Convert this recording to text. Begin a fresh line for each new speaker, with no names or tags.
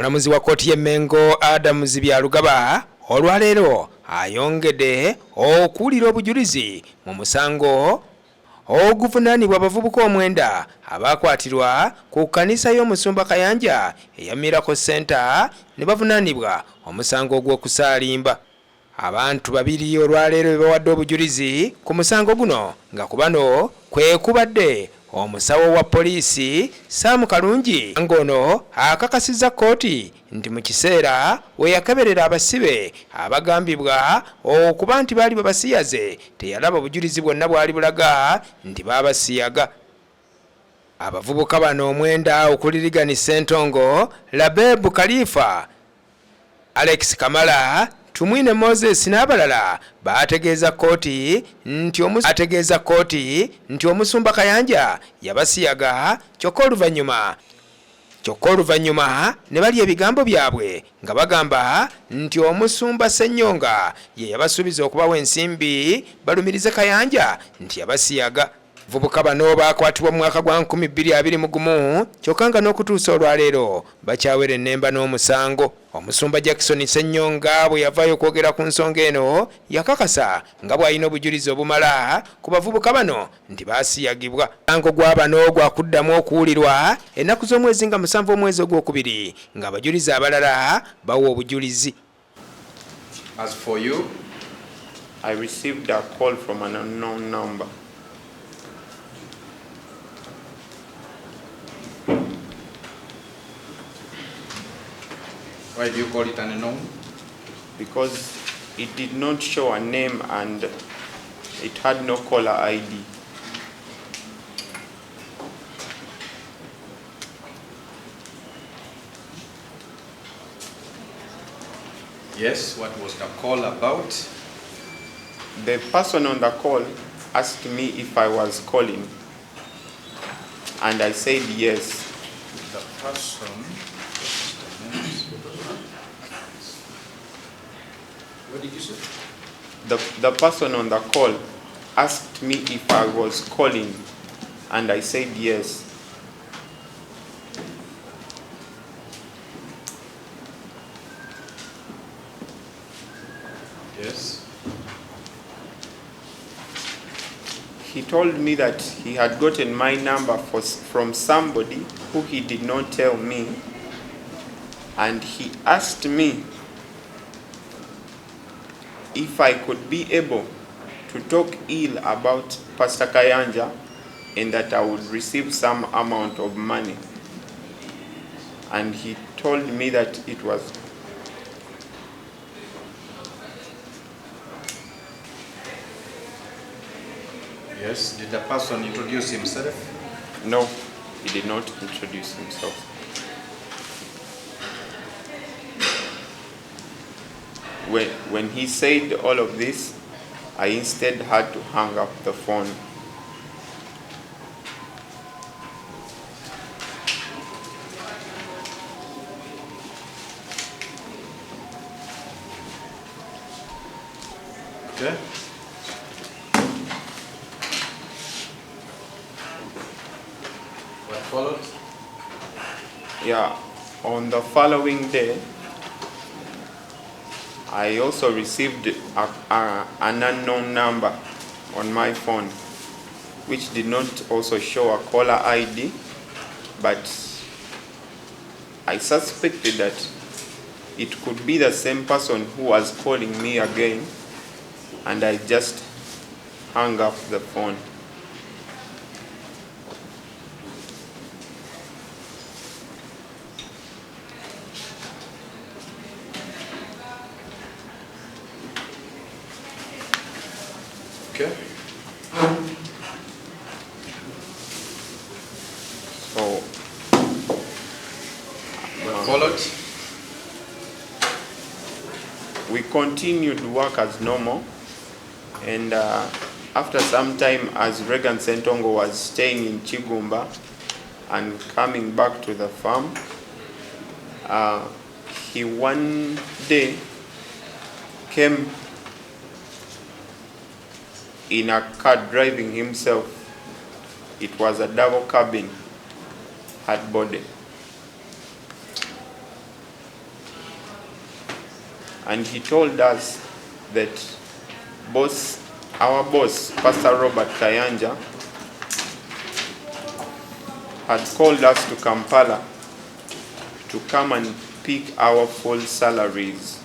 omulamuzi wa kkooti y'Emmengo Adamuzi Byalugaba olwaleero ayongedde okuwulira obujulizi mu musango oguvunaanibwa abavubuka 9 abakwatirwa ku kkanisa y'Omusumba Kayanja eya Miracle Center ne bavunaanibwa omusango ogw'okusaalimba. Abantu 2 olwaleero be bawadde obujulizi ku musango guno nga ku bano kwe kubadde Omusawo wa Poliisi Sam Kalungi ngono akakasizza kkooti nti mu kiseera weyakeberera abasibe abagambibwa okuba nti baali babasiyaze teyalaba obujulizi bwonna bwali bulaga nti babasiyaga. Abavubuka bano 9 okulirigani Ssentongo, Labebu Khalifa, Alex Kamala, Tumwine Moses n'abalala bategeeza kkooti nti Omusumba Kayanja yabasiyaga kyokka oluvannyuma ne bali ebigambo byabwe nga bagamba nti Omusumba Ssennyonga ye yabasuubiza okubawa ensimbi balumirize Kayanja nti yabasiyaga. Vubuka bano bakwatibwa mu mwaka gwa 2021 kyokka nga n'okutuusa olwaleero bakyawera ennemba n'omusango. Omusumba Jackson Ssennyonga bwe yavaayo okwogera ku nsonga eno yakakasa nga bw'alina obujulizi obumala ku bavubuka bano nti basiyagibwa. Omusango gwa bano gwakuddamu okuwulirwa ennaku z'omwezi nga 7 omwezi ogwokubiri nga abajulizi abalala bawa obujulizi.
As for you,
I received a call from an unknown number.
why do you call it unknown?
Because it did not show a name and it had no caller ID.
Yes, what was the call about?
The person on the call asked me if I was calling, and I said yes.
The person, what did you say?
The person on the call asked me if I was calling, and I said yes.
Yes.
He told me that he had gotten my number from somebody who he did not tell me, and he asked me if I could be able to talk ill about Pastor Kayanja and that I would receive some amount of money. And he told me that it was
Yes. Did the person introduce himself?
No, he did not introduce himself. When he said all of this, I instead had to hang up the phone.
Okay. What followed?
Yeah, on the following day, I also received an unknown number on my phone, which did not also show a caller ID, but I suspected that it could be the same person who was calling me again, and I just hung up the phone.
Okay.
So,
What followed?
we continued to work as normal, and after some time, as Regan Sentongo was staying in Chigumba and coming back to the farm, he one day came in a car driving himself. It was a double cabin, hard body. and he told us that our boss, Pastor Robert Kayanja, had called us to Kampala to come and pick our full salaries.